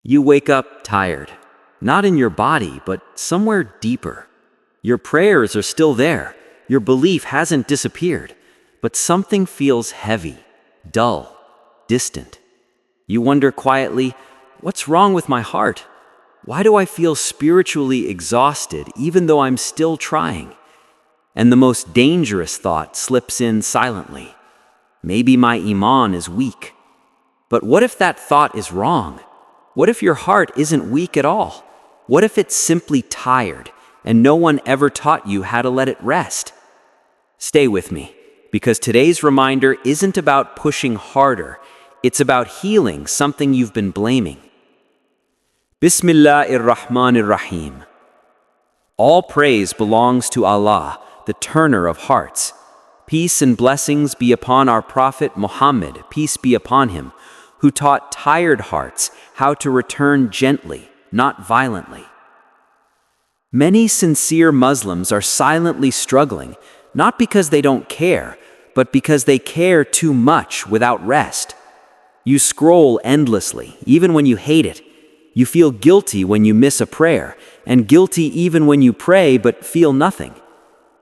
You wake up tired, not in your body, but somewhere deeper. Your prayers are still there, your belief hasn't disappeared, but something feels heavy, dull, distant. You wonder quietly, what's wrong with my heart? Why do I feel spiritually exhausted even though I'm still trying? And the most dangerous thought slips in silently. Maybe my Iman is weak. But what if that thought is wrong? What if your heart isn't weak at all? What if it's simply tired and no one ever taught you how to let it rest? Stay with me, because today's reminder isn't about pushing harder. It's about healing something you've been blaming. Bismillahir-Rahmanir-Rahim. All praise belongs to Allah, the turner of hearts. Peace and blessings be upon our Prophet Muhammad, peace be upon him, who taught tired hearts how to return gently, not violently. Many sincere Muslims are silently struggling, not because they don't care, but because they care too much without rest. You scroll endlessly, even when you hate it. You feel guilty when you miss a prayer, and guilty even when you pray but feel nothing.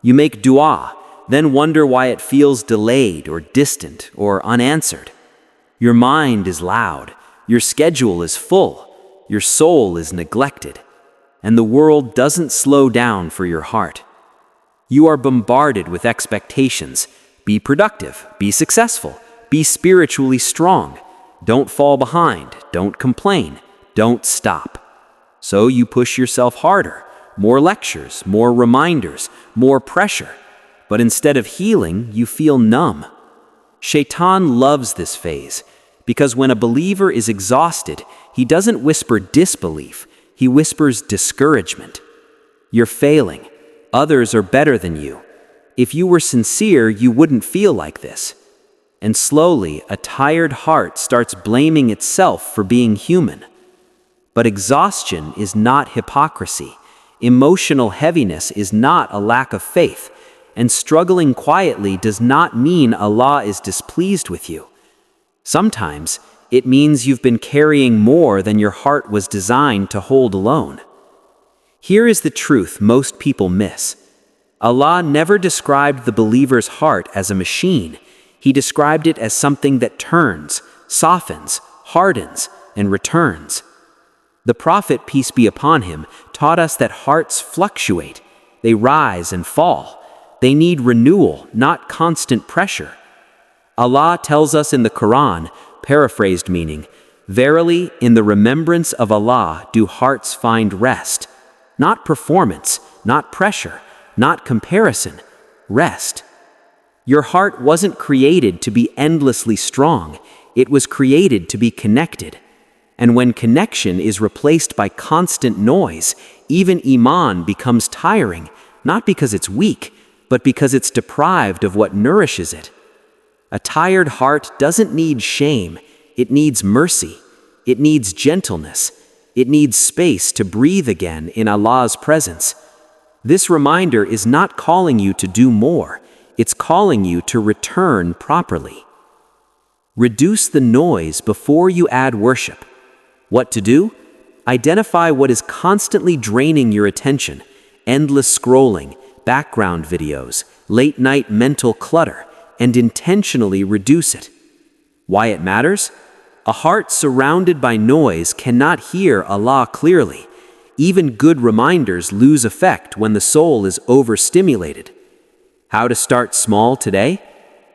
You make dua, then wonder why it feels delayed or distant or unanswered. Your mind is loud, your schedule is full, your soul is neglected, and the world doesn't slow down for your heart. You are bombarded with expectations. Be productive, be successful, be spiritually strong. Don't fall behind, don't complain, don't stop. So you push yourself harder, more lectures, more reminders, more pressure. But instead of healing, you feel numb. Shaitan loves this phase, because when a believer is exhausted, he doesn't whisper disbelief, he whispers discouragement. You're failing. Others are better than you. If you were sincere, you wouldn't feel like this. And slowly, a tired heart starts blaming itself for being human. But exhaustion is not hypocrisy. Emotional heaviness is not a lack of faith. And struggling quietly does not mean Allah is displeased with you. Sometimes, it means you've been carrying more than your heart was designed to hold alone. Here is the truth most people miss. Allah never described the believer's heart as a machine. He described it as something that turns, softens, hardens, and returns. The Prophet, peace be upon him, taught us that hearts fluctuate. They rise and fall. They need renewal, not constant pressure. Allah tells us in the Qur'an, paraphrased meaning, "Verily, in the remembrance of Allah do hearts find rest." Not performance, not pressure, not comparison, rest. Your heart wasn't created to be endlessly strong. It was created to be connected. And when connection is replaced by constant noise, even Iman becomes tiring, not because it's weak, but because it's deprived of what nourishes it. A tired heart doesn't need shame, it needs mercy, it needs gentleness, it needs space to breathe again in Allah's presence. This reminder is not calling you to do more, it's calling you to return properly. Reduce the noise before you add worship. What to do? Identify what is constantly draining your attention: endless scrolling, background videos, late-night mental clutter, and intentionally reduce it. Why it matters? A heart surrounded by noise cannot hear Allah clearly. Even good reminders lose effect when the soul is overstimulated. How to start small today?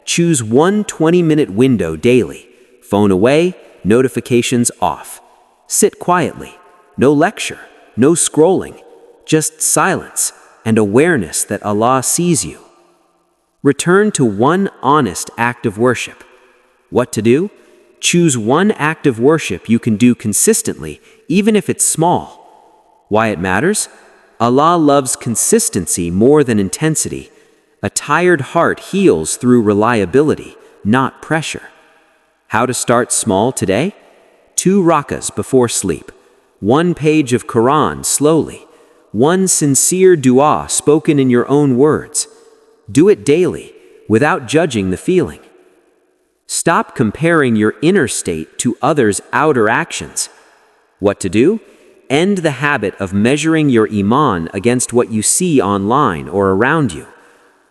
Choose one 20-minute window daily. Phone away, notifications off. Sit quietly. No lecture, no scrolling, just silence and awareness that Allah sees you. Return to one honest act of worship. What to do? Choose one act of worship you can do consistently, even if it's small. Why it matters? Allah loves consistency more than intensity. A tired heart heals through reliability, not pressure. How to start small today? 2 rakas before sleep. 1 page of Qur'an slowly. 1 sincere dua spoken in your own words. Do it daily, without judging the feeling. Stop comparing your inner state to others' outer actions. What to do? End the habit of measuring your Iman against what you see online or around you.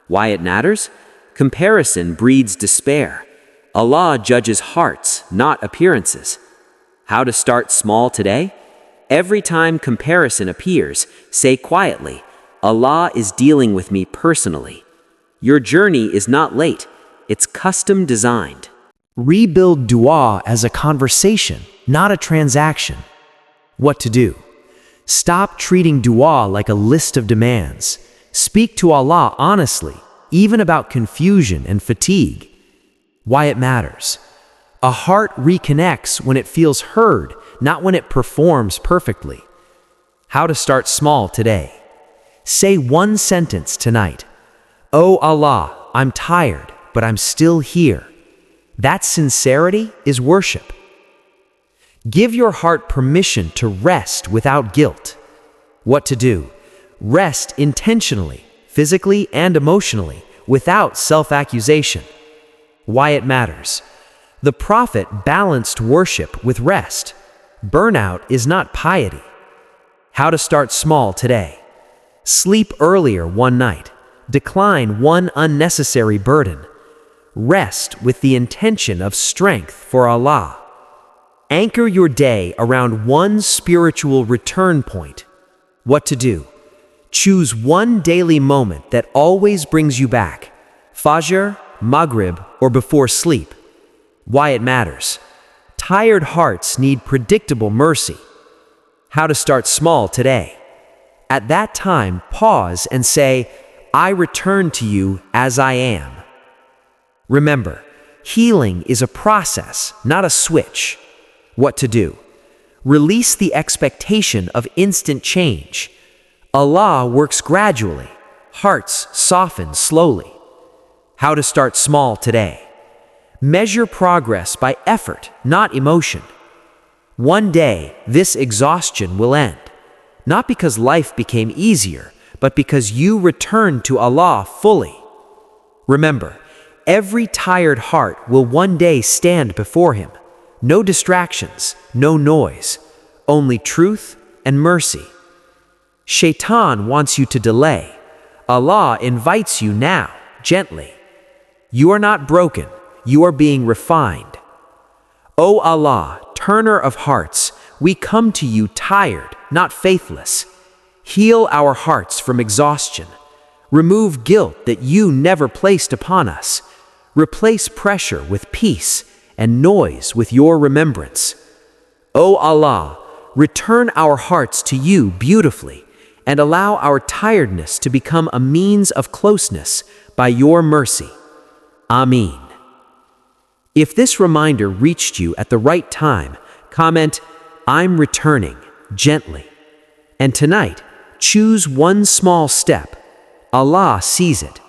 Why it matters? Comparison breeds despair. Allah judges hearts, not appearances. How to start small today? Every time comparison appears, say quietly, Allah is dealing with me personally. Your journey is not late, it's custom designed. Rebuild dua as a conversation, not a transaction. What to do? Stop treating dua like a list of demands. Speak to Allah honestly, even about confusion and fatigue. Why it matters. A heart reconnects when it feels heard, not when it performs perfectly. How to start small today. Say one sentence tonight. Oh Allah, I'm tired, but I'm still here. That sincerity is worship. Give your heart permission to rest without guilt. What to do? Rest intentionally, physically and emotionally, without self-accusation. Why it matters. The Prophet balanced worship with rest. Burnout is not piety. How to start small today. Sleep earlier one night. Decline one unnecessary burden. Rest with the intention of strength for Allah. Anchor your day around one spiritual return point. What to do? Choose one daily moment that always brings you back. Fajr, Maghrib, or before sleep. Why it matters. Tired hearts need predictable mercy. How to start small today. At that time, pause and say, I return to you as I am. Remember, healing is a process, not a switch. What to do? Release the expectation of instant change. Allah works gradually. Hearts soften slowly. How to start small today. Measure progress by effort, not emotion. One day, this exhaustion will end. Not because life became easier, but because you returned to Allah fully. Remember, every tired heart will one day stand before Him. No distractions, no noise, only truth and mercy. Shaitan wants you to delay. Allah invites you now, gently. You are not broken, you are being refined. O Allah, turner of hearts, we come to you tired, not faithless. Heal our hearts from exhaustion. Remove guilt that you never placed upon us. Replace pressure with peace and noise with your remembrance. O Allah, return our hearts to you beautifully and allow our tiredness to become a means of closeness by your mercy. Amin. If this reminder reached you at the right time, comment, I'm returning, gently. And tonight, choose one small step. Allah sees it.